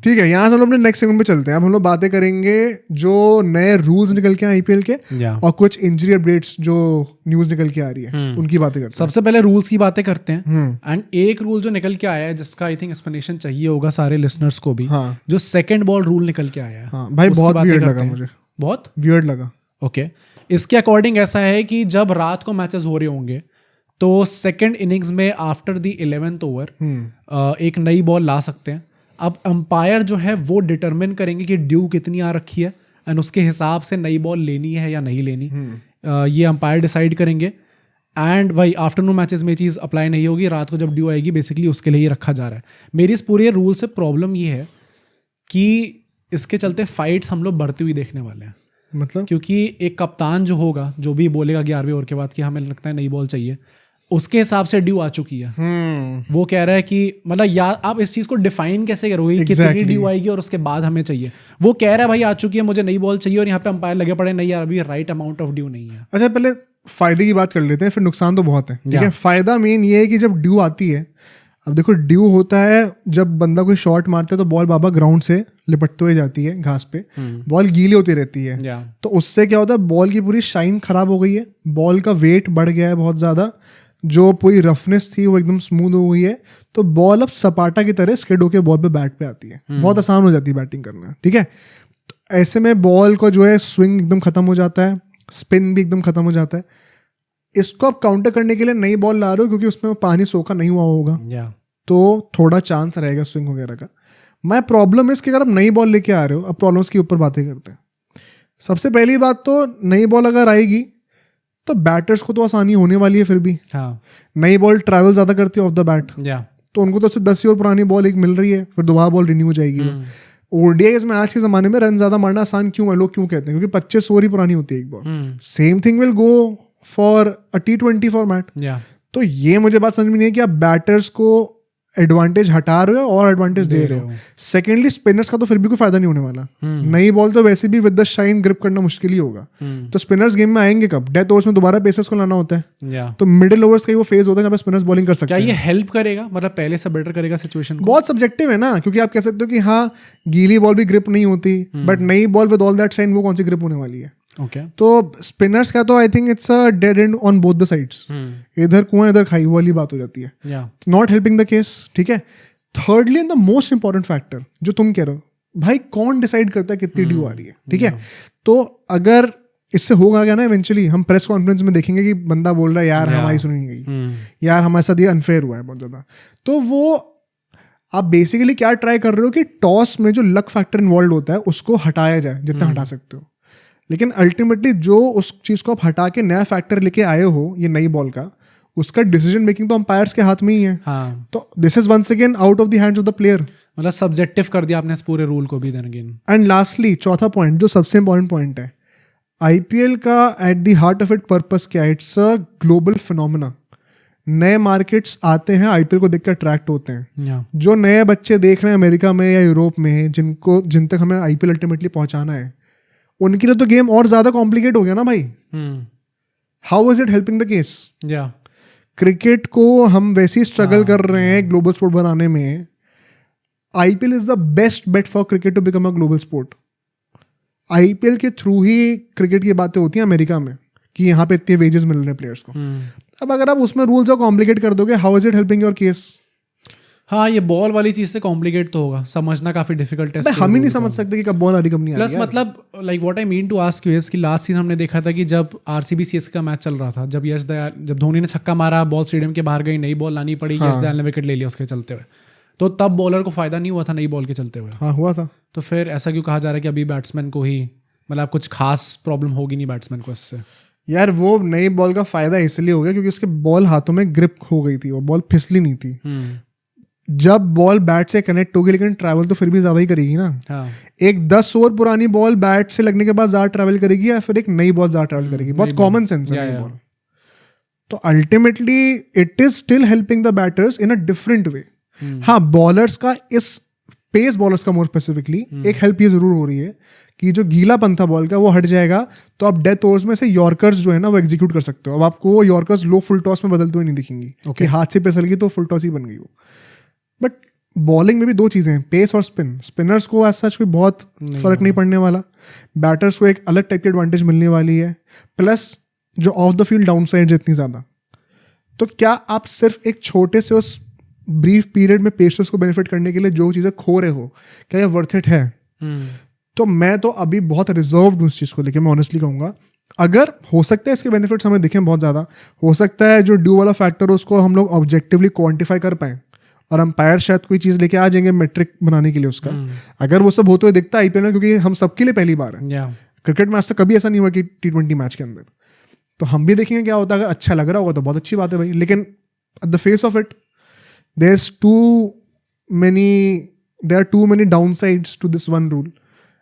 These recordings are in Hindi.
ठीक है, यहाँ से हम लोग अपने नेक्स्ट सेगमेंट पे चलते हैं। अब हम लोग बातें करेंगे जो नए रूल्स निकल के आए आईपीएल के और कुछ इंजरी अपडेट्स जो न्यूज निकल के आ रही है उनकी बातें करते हैं। सबसे पहले रूल्स की बातें करते हैं। एंड एक रूल जो निकल के आया है जिसका आई थिंक एक्सप्लेनेशन चाहिए होगा सारे लिसनर्स को भी, जो सेकंड बॉल रूल निकल के आया है। हाँ भाई, बहुत वियर्ड लगा मुझे, बहुत वियर्ड लगा। ओके, इसके अकॉर्डिंग ऐसा है कि जब रात को मैचेस हो रहे होंगे तो सेकंड इनिंग्स में आफ्टर द 11th ओवर एक नई बॉल ला सकते हैं। अब अंपायर जो है वो डिटरमिन करेंगे कि ड्यू कितनी आ रखी है एंड उसके हिसाब से नई बॉल लेनी है या नहीं लेनी, ये अंपायर डिसाइड करेंगे। एंड भाई आफ्टरनून मैचेस में ये चीज़ अप्लाई नहीं होगी, रात को जब ड्यू आएगी बेसिकली उसके लिए ये रखा जा रहा है। मेरी इस पूरे रूल से प्रॉब्लम ये है कि इसके चलते फाइट्स हम लोग बढ़ती हुई देखने वाले हैं। मतलब क्योंकि एक कप्तान जो होगा, जो भी बोलेगा 11वें ओवर के बाद कि हमें लगता है नई बॉल चाहिए, उसके हिसाब से ड्यू आ चुकी है। वो कह रहा है कि मतलब यार आप इस चीज को डिफाइन कैसे करोगे कितनी ड्यू आएगी और उसके बाद हमें चाहिए। वो कह रहा है भाई आ चुकी है, मुझे नई बॉल चाहिए, और यहाँ पे अंपायर लगे पड़े नहीं यार अभी राइट अमाउंट ऑफ ड्यू नहीं है। अच्छा, पहले फायदे की बात कर लेते हैं, फिर नुकसान तो बहुत है। ठीक है, फायदा मेन ये है कि जब ड्यू आती है, अब देखो ड्यू होता है जब बंदा कोई शॉट मारता है तो बॉल बाबा ग्राउंड से लिपटते हुए जाती है घास पे, बॉल गीली होती रहती है। तो उससे क्या होता है, बॉल की पूरी शाइन खराब हो गई है, बॉल का वेट बढ़ गया है बहुत ज़्यादा, जो पूरी रफनेस थी वो एकदम स्मूथ हो गई है। तो बॉल अब सपाटा की तरह स्किड होकर बॉल पे बैट पे आती है, बहुत आसान हो जाती है बैटिंग करना। ठीक है, तो ऐसे में बॉल को जो है स्विंग एकदम खत्म हो जाता है, स्पिन भी एकदम खत्म हो जाता है। इसको आप काउंटर करने के लिए नई बॉल ला रहे हो क्योंकि उसमें पानी सोखा नहीं हुआ होगा, तो थोड़ा चांस रहेगा स्विंग वगैरह का। मैं प्रॉब्लम इसके अगर आप नई बॉल लेके आ रहे हो, अब प्रॉब्लम्स के ऊपर बातें करते हैं। सबसे पहली बात तो नई बॉल अगर आएगी तो बैटर्स को तो आसानी होने वाली है। फिर भी नई बॉल ट्रैवल ज़्यादा करती है ऑफ द बैट, तो उनको तो सिर्फ 10 ओवर पुरानी बॉल एक मिल रही है, फिर दोबारा बॉल रिन्यू हो जाएगी। ओडीआईज में आज के ज़माने में रन ज़्यादा मारना आसान क्यों है, लोग क्यों कहते हैं, क्योंकि 25 ओवर ही पुरानी होती है एक ball. Same thing will go for a T20 format. तो ये मुझे बात समझ में नहीं है कि आप बैटर्स को एडवांटेज हटा रहे हो और एडवांटेज दे रहे हो। सेकेंडली स्पिनर्स का तो फिर भी कोई फायदा नहीं होने वाला। नई बॉल तो वैसे भी विद द शाइन ग्रिप करना मुश्किल ही होगा। तो स्पिनर्स गेम में आएंगे कब, डेथ ओवर्स में दोबारा पेसर्स को लाना होता है, तो मिडिल ओवर्स का ही वो फेज होता है जहाँ पे स्पिनर्स बॉलिंग कर सकते हैं। क्या ये हेल्प करेगा, मतलब पहले से बेटर करेगा सिचुएशन को? बहुत सब्जेक्टिव है ना, क्योंकि आप कह सकते हो कि हाँ गीली बॉल भी ग्रिप नहीं होती, बट नई ball with all that shine वो कौन सी ग्रिप होने वाली है। तो स्पिनर्स का तो I think it's a dead and on both the sides, इधर कुआं इधर खाई वाली बात हो जाती है, नॉट हेल्पिंग द केस। ठीक है, thirdly and the most important factor जो तुम कह रहे हो, भाई कौन डिसाइड करता है कितनी ड्यू आ रही है। ठीक है, तो अगर इससे होगा क्या ना, इवेंचुअली हम प्रेस कॉन्फ्रेंस में देखेंगे कि बंदा बोल रहा है यार हमारी सुनी नहीं गई, यार हमारे साथ ये अनफेयर हुआ है बहुत ज़्यादा। तो वो आप बेसिकली क्या ट्राई कर रहे हो कि टॉस में जो लक फैक्टर इन्वॉल्व होता है उसको हटाया जाए जितना हटा सकते हो। लेकिन अल्टीमेटली जो उस चीज़ को आप हटा के नया फैक्टर लेके आए हो ये नई बॉल का, उसका डिसीजन मेकिंग तो अंपायर्स के हाथ में ही है। तो this is once again out of the hands of the player. मतलब सब्जेक्टिव कर दिया आपने इस पूरे रूल को भी देन अगेन। एंड लास्टली चौथा पॉइंट जो सबसे इंपॉर्टेंट पॉइंट है, आईपीएल का at the heart of it purpose क्या है, इट्स अ ग्लोबल फिनोमेना। नए मार्केट्स आते हैं आईपीएल को देखकर अट्रैक्ट होते हैं। जो नए बच्चे देख रहे हैं अमेरिका में या यूरोप में, जिन तक हमें आईपीएल अल्टीमेटली पहुंचाना है, उनके लिए तो गेम और ज्यादा कॉम्प्लिकेट हो गया ना भाई। How is it helping the case? Cricket को हम वैसे ही स्ट्रगल कर रहे हैं ग्लोबल स्पोर्ट बनाने में। IPL is the best bet for cricket to become a global sport. IPL के थ्रू ही क्रिकेट की बातें होती हैं अमेरिका में कि यहाँ पे इतने वेजेस मिल रहे हैं प्लेयर्स को। अब अगर आप उसमें रूल्स को कॉम्प्लिकेट कर दोगे, how is it helping your case? हाँ, ये बॉल वाली चीज से कॉम्प्लिकेट तो होगा, समझना काफी डिफिकल्ट है। हम ही नहीं समझ सकते कि कब बॉल आ रही कब नहीं आ रही। प्लस मतलब like what I mean to ask you is कि लास्ट सीन हमने देखा था कि जब आरसीबी सीएसके का मैच चल रहा था, जब धोनी ने छक्का मारा, बॉल स्टेडियम के बाहर गई, नई बॉल लानी पड़ी, यश दयाल ने विकेट ले लिया उसके चलते हुए, तो तब बॉलर को फायदा नहीं हुआ था नई बॉल के चलते हुए। हाँ हुआ था। तो फिर ऐसा क्यों कहा जा रहा है कि अभी बैट्समैन को ही मतलब कुछ खास प्रॉब्लम होगी नहीं बैट्समैन को इससे? यार वो नई बॉल का फायदा इसलिए हो गया क्योंकि उसके बॉल हाथों में ग्रिप हो गई थी, वो बॉल फिसली नहीं थी। जब बॉल बैट से कनेक्ट होगी, लेकिन ट्रैवल तो फिर भी ज्यादा ही करेगी ना। एक 10 ओवर पुरानी बॉल बैट से लगने के बाद ज्यादा ट्रैवल करेगी या फिर एक नई बॉल ज्यादा ट्रैवल करेगी? बहुत कॉमन सेंस है नई बॉल। तो ultimately it is still helping the batters in a different way. हाँ, बॉलर्स का इस पेस बॉलर्स का मोर स्पेसिफिकली एक हेल्प ये जरूर हो रही है कि जो गीलापन था बॉल का वो हट जाएगा, तो आप डेथ ओवर्स में से यॉर्कर्स जो है ना वो एग्जीक्यूट कर सकते हो। अब आपको यॉर्कर्स लो फुल टॉस में बदलते हुए नहीं दिखेंगी कि हाथ से फिसल गई तो फुल टॉस ही बन गई वो। बट बॉलिंग में भी दो चीज़ें हैं, पेस और स्पिन। स्पिनर्स को ऐसा कोई बहुत फर्क नहीं पड़ने वाला, बैटर्स को एक अलग टाइप की एडवांटेज मिलने वाली है, प्लस जो of the field down side इतनी ज़्यादा। तो क्या आप सिर्फ एक छोटे से उस ब्रीफ पीरियड में पेसर्स को बेनिफिट करने के लिए जो चीज़ें खो रहे हो, क्या ये वर्थ इट है? तो मैं तो अभी बहुत रिजर्व्ड हूँ इस चीज़ को लेकर, मैं ऑनेस्टली कहूँगा। अगर हो सकता है इसके बेनिफिट्स हमें दिखें बहुत ज़्यादा, हो सकता है जो ड्यू वाला फैक्टर है उसको हम लोग ऑब्जेक्टिवली क्वांटिफाई कर पाएँ और अंपायर शायद कोई चीज़ लेके आ जाएंगे मेट्रिक बनाने के लिए उसका। अगर वो सब होते हुए दिखता है आईपीएल में, क्योंकि हम सबके लिए पहली बार है, क्रिकेट में आज तक कभी ऐसा नहीं हुआ कि T20 मैच के अंदर, तो हम भी देखेंगे क्या होता है। अगर अच्छा लग रहा होगा तो बहुत अच्छी बात है भाई, लेकिन at the face of it there are too many downsides to this one rule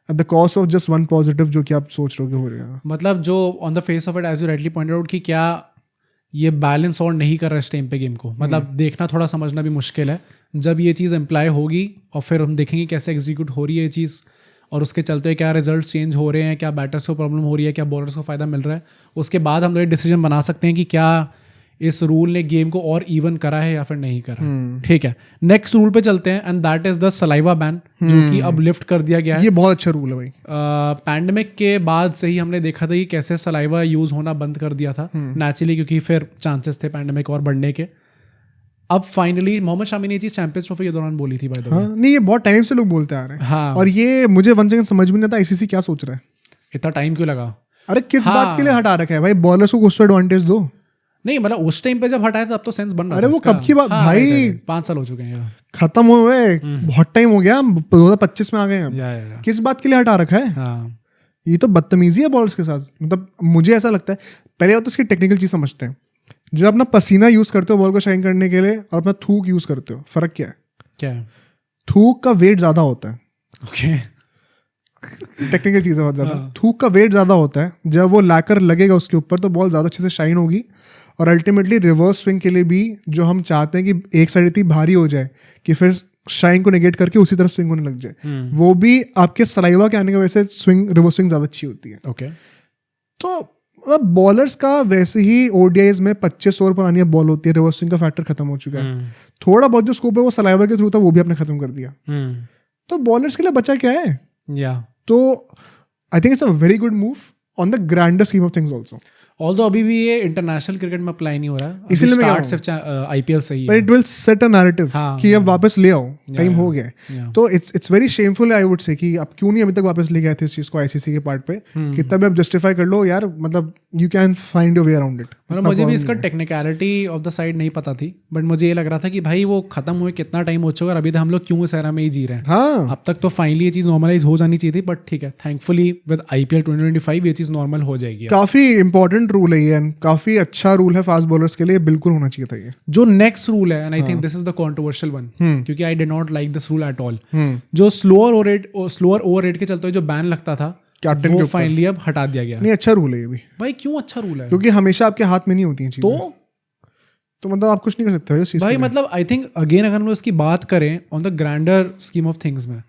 at the cost of just one positive जो कि आप सोच रहे हो रहा है। मतलब जो on the face of it as you rightly pointed out कि क्या ये बैलेंस और नहीं कर रहा है इस टाइम पे गेम को, मतलब देखना थोड़ा समझना भी मुश्किल है। जब ये चीज़ इम्प्लाई होगी और फिर हम देखेंगे कैसे एग्जीक्यूट हो रही है ये चीज़, और उसके चलते क्या रिजल्ट चेंज हो रहे हैं, क्या बैटर्स को प्रॉब्लम हो रही है, क्या बॉलर्स को फ़ायदा मिल रहा है, उसके बाद हम लोग डिसीजन बना सकते हैं कि क्या इस रूल ने गेम को और इवन करा है या फिर नहीं करा। ठीक है, नेक्स्ट रूल पे चलते हैं and that is the saliva ban, जो कि अब लिफ्ट कर दिया गया है। ये बहुत अच्छा रूल है भाई। पैंडेमिक के बाद से ही हमने देखा था कि कैसे सलाइवा यूज होना बंद कर दिया था नेचुरली, क्योंकि फिर चांसेस थे पैंडेमिक और बढ़ने के। अब फाइनली मोहम्मद शामी ने ये चीज चैंपियंस ट्रॉफी के दौरान बोली थी भाई। हाँ, नहीं ये बहुत टाइम से लोग बोलते आ रहे हैं। हाँ, और ये मुझे वन सेकंड समझ में नहीं आता आईसीसी क्या सोच रहा है, इतना टाइम क्यों लगा? अरे किस बात के लिए हटा रखा है भाई? बॉलर्स को कुछ एडवांटेज दो। नहीं मतलब उस टाइम पे जब हटाया था तब तो सेंस बन रहा था। अरे वो कब की बात भाई, 5 साल हो चुके हैं, खत्म हुए, बहुत टाइम हो गया, 2025 में आ गए हैं। किस बात के लिए हटा रखा है? ये तो बदतमीजी है बॉलर्स के साथ। मतलब मुझे ऐसा लगता है, पहले तो उसकी टेक्निकल चीज समझते हैं। जब अपना पसीना यूज करते हो बॉल को शाइन करने के लिए और अपना थूक यूज करते हो, फर्क क्या है? क्या है? थूक का वेट ज्यादा होता है। ओके, टेक्निकल चीज़ है बहुत ज़्यादा। थूक का वेट ज़्यादा होता है, जब वो लैकर लगेगा उसके ऊपर तो बॉल ज़्यादा अच्छे से शाइन होगी, और अल्टीमेटली रिवर्स स्विंग के लिए भी जो हम चाहते हैं कि एक साइड इतनी भारी हो जाए कि फिर शाइन को नेगेट करके उसी तरफ स्विंग होने लग जाए, वो भी आपके सलाइवा के आने की वजह से स्विंग, रिवर्स स्विंग ज़्यादा अच्छी होती है। ओके, तो बॉलर्स का वैसे ही ओडीआईज में 25 ओवर पर आनी बॉल होती है, रिवर्स स्विंग का फैक्टर खत्म हो चुका है। थोड़ा बहुत जो स्कोप है वो सलाइवा के थ्रू था, वो भी आपने खत्म कर दिया। तो बॉलर्स के लिए बचा क्या है? तो I think it's a very good move on the grander scheme of things also. Although अभी भी ये इंटरनेशनल क्रिकेट में अप्लाई नहीं हो रहा है, इसीलिए मैं स्टार्ट सिर्फ आईपीएल से ही है। But it will set a narrative कि अब वापस ले आओ, टाइम हो गया है। तो it's very shameful I would say कि अब क्यों नहीं अभी तक वापस ले गए थे इस चीज को आईसीसी के पार्ट पे। कितना भी आप जस्टिफाई कर लो यार, मतलब you can find your way around it. मतलब मुझे भी इसका टेक्निकलिटी ऑफ द साइड नहीं पता थी, बट मुझे ये लग रहा था कि भाई वो खत्म हुए कितना टाइम हो चुका है, अभी तक हम लोग क्यों इस एरा में ही जी रहे हैं। हाँ, अब तक तो फाइनली ये चीज़ नॉर्मलाइज हो जानी चाहिए थी, बट ठीक है, थैंकफुली विद आईपीएल 2025 ये चीज़ नॉर्मल हो जाएगी। काफी इंपॉर्टेंट रूल है ये, काफी अच्छा रूल है फास्ट बॉलर्स के लिए, बिल्कुल होना चाहिए था ये। जो नेक्स्ट रूल है, and I think this is the controversial one, क्योंकि I did not like this rule at all. जो स्लोअर ओवर रेट के चलते हुए जो बैन लगता था कैप्टन वो के फाइनली अब हटा दिया गया। नहीं, अच्छा रूल है ये भी भाई क्यों अच्छा रूल है? क्योंकि हमेशा आपके हाथ में नहीं होती हैं चीजें, तो मतलब आप कुछ नहीं कर सकते भाई। भाई मतलब आई थिंक अगेन अगर हम लोग इसकी बात करें on the grander scheme of things में,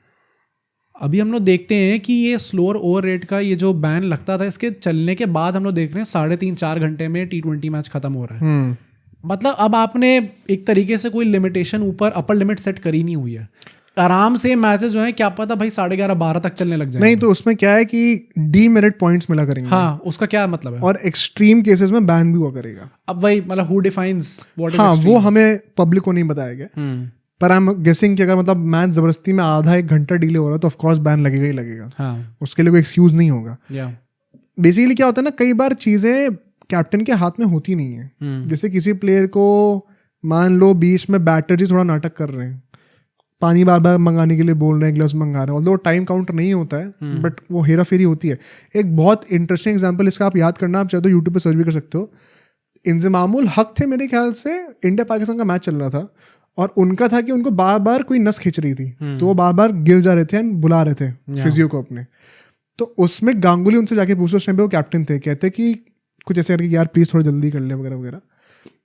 अभी हम लोग देखते हैं कि ये स्लोअर ओवर रेट का ये जो बैन लगता था, इसके चलने के बाद हम लोग देख रहे हैं 3.5-4 घंटे में T20 मैच खत्म हो रहा है। मतलब अब आपने एक तरीके से कोई लिमिटेशन ऊपर अपर लिमिट सेट करी नहीं हुई है, आराम से मैचेस जो है क्या पता भाई 11:30-12 तक चलने लग जाए। नहीं तो उसमें क्या है कि डीमेरिट पॉइंट्स मिला करेंगे। हाँ, उसका क्या मतलब है? और एक्सट्रीम केसेस में बैन भी हुआ करेगा। अब वही मतलब हु डिफाइंस व्हाट इज हाँ, वो हमें पब्लिक को नहीं बताया गया, पर आई एम गेसिंग कि अगर मतलब मैच जबरदस्ती में आधा 1 घंटा डिले हो रहा है तो ऑफकोर्स बैन लगेगा ही लगेगा। हाँ, उसके लिए कोई एक्सक्यूज नहीं होगा। बेसिकली क्या होता है ना, कई बार चीजें कैप्टन के हाथ में होती नहीं है। जैसे किसी प्लेयर को मान लो बीच में बैटर जी थोड़ा नाटक कर रहे हैं, पानी बार बार मंगाने के लिए बोल रहे हैं, ग्लव्स मंगा रहे हैं, ऑल्दो टाइम काउंटर नहीं होता है, बट वो हेरा फेरी होती है। एक बहुत इंटरेस्टिंग एग्जांपल इसका आप याद करना, आप चाहे तो यूट्यूब पे सर्च भी कर सकते हो। इंजमामुल हक थे मेरे ख्याल से, इंडिया पाकिस्तान का मैच चल रहा था और उनका था कि उनको बार बार कोई नस खींच रही थी, तो वो बार बार गिर जा रहे थे एंड बुला रहे थे फिजियो को अपने। तो उसमें गांगुली उनसे जाके पूछते, उस टाइम पे वो कैप्टन थे, कहते कि कुछ ऐसे करके यार प्लीज थोड़ा जल्दी कर ले वगैरह वगैरह।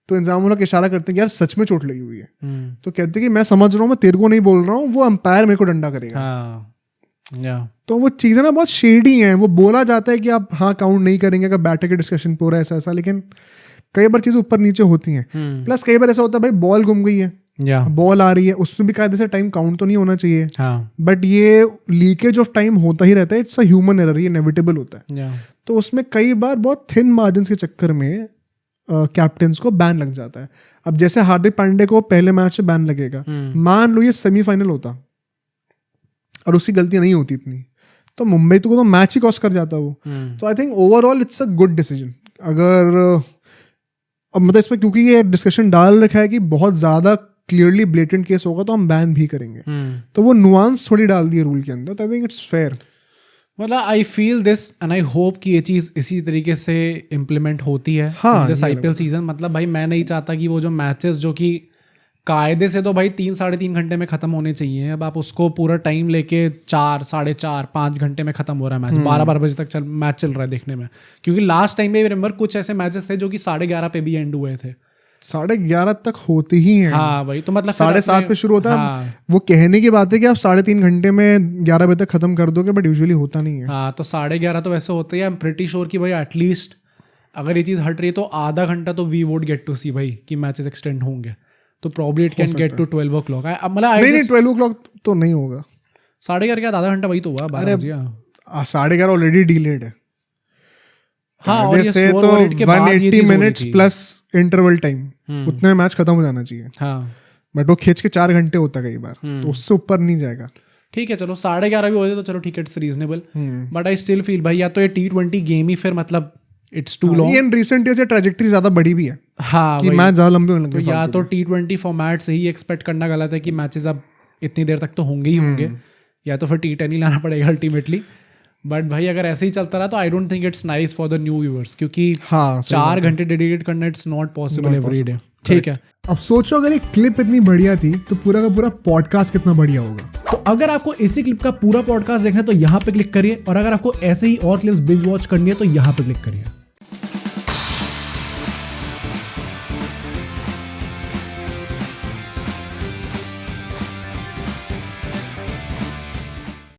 तो इंजामुल हक इशारा करते हैं कि यार सच में चोट लगी हुई है। तो कहते कि मैं समझ रहा हूँ, मैं तेरे को नहीं बोल रहा हूँ, वो अंपायर मेरे को डंडा करेगा। तो वो चीज़ें ना बहुत शेडी हैं। वो बोला जाता है कि आप हाँ काउंट नहीं करेंगे अगर बैटर के डिस्कशन पे हो रहा है ऐसा ऐसा, लेकिन कई बार चीज़ें ऊपर नीचे होती हैं। प्लस कई बार ऐसा होता है भाई बॉल गुम गई है, या बॉल आ रही है, उसमें भी कायदे से टाइम काउंट तो नहीं होना चाहिए, हाँ बट ये लीकेज ऑफ टाइम होता ही रहता है, इट्स अ ह्यूमन एरर, ये इनेविटेबल होता है। या तो उसमें कई बार बहुत थिन मार्जिन के चक्कर में कैप्टन्स को बैन लग जाता है। अब जैसे हार्दिक पांडे को पहले मैच से बैन लगेगा, मान लो ये सेमीफाइनल होता और उसकी गलती नहीं होती इतनी, तो मुंबई को तो मैच ही कॉस्ट कर जाता वो। तो I think overall it's a good decision. अगर अब मतलब इसमें क्योंकि ये डिस्कशन डाल रखा है कि बहुत ज्यादा क्लियरली ब्लेटेंट केस होगा तो हम बैन भी करेंगे, तो वो नुआंस थोड़ी डाल दी है रूल के अंदर, तो आई थिंक इट्स फेयर। मतलब I feel this and I hope कि ये चीज़ इसी तरीके से इम्प्लीमेंट होती है दिस IPL सीजन। मतलब भाई मैं नहीं चाहता कि वो जो मैचेस जो कि कायदे से तो भाई 3-3.5 घंटे में ख़त्म होने चाहिए, अब आप उसको पूरा टाइम लेके 4, 4.5, 5 घंटे में ख़त्म हो रहा है मैच, 12 बजे तक मैच चल रहा है देखने में। क्योंकि लास्ट टाइम में रिमेंबर कुछ ऐसे मैचेस थे जो कि 11:30 पे भी एंड हुए थे, 11:30 तक होते ही हैं। हाँ वही तो मतलब 7:30 पे शुरू होता है। हाँ, वो कहने की बात है कि आप 3.5 घंटे में 11 बजे तक खत्म कर दोगे, बट यूजुअली होता नहीं है। हाँ तो 11:30 तो वैसे होते ही। आई एम प्रिटी श्योर कि भाई एटलीस्ट अगर ये चीज़ हट रही है तो आधा घंटा तो we would get to see भाई कि मैचेस एक्सटेंड होंगे, तो probably it can get to 12 o'clock। मतलब नहीं 12 o'clock तो नहीं होगा, 11:30 के बाद आधा घंटा वही तो हुआ 12 बजे। 11:30 ऑलरेडी डिलेड है। हाँ और ये से slower तो rate के बाद ये 180 चीज़ हो रही मिनट्स थी। प्लस इंटरवल टाइम, उतने में मैच खत्म हो जाना चाहिए, हाँ बट वो खींच के 4 घंटे होता कई बार, तो उससे ऊपर नहीं जाएगा। ठीक है चलो 11:30 भी हो जाए तो चलो ठीक है, it's reasonable, but I still feel भाई या तो ये T20 गेम ही फिर मतलब इट्स टू लॉन्ग। ये इन रिसेंट ईयर्स ट्रैजेक्टरी ज्यादा बड़ी भी है हाँ कि मैच ज्यादा लंबे होने तो लगे। या तो T20 फॉर्मेट से ही एक्सपेक्ट करना गलत है कि मैचेस अब इतनी देर तक तो होंगे ही होंगे, या तो फिर T10 ही लाना पड़ेगा अल्टीमेटली। बट भाई अगर ऐसे ही चलता रहा तो I don't think it's nice for the new viewers, क्योंकि हाँ 4 घंटे डेडिकेट करना it's not possible every day. ठीक है, अब सोचो अगर ये क्लिप इतनी बढ़िया थी तो पूरा का पूरा पॉडकास्ट कितना बढ़िया होगा। तो अगर आपको इसी क्लिप का पूरा पॉडकास्ट देखना है तो यहाँ पे क्लिक करिए, और अगर आपको ऐसे ही और क्लिप्स बिंज वॉच करनी है तो यहाँ पे क्लिक करिए।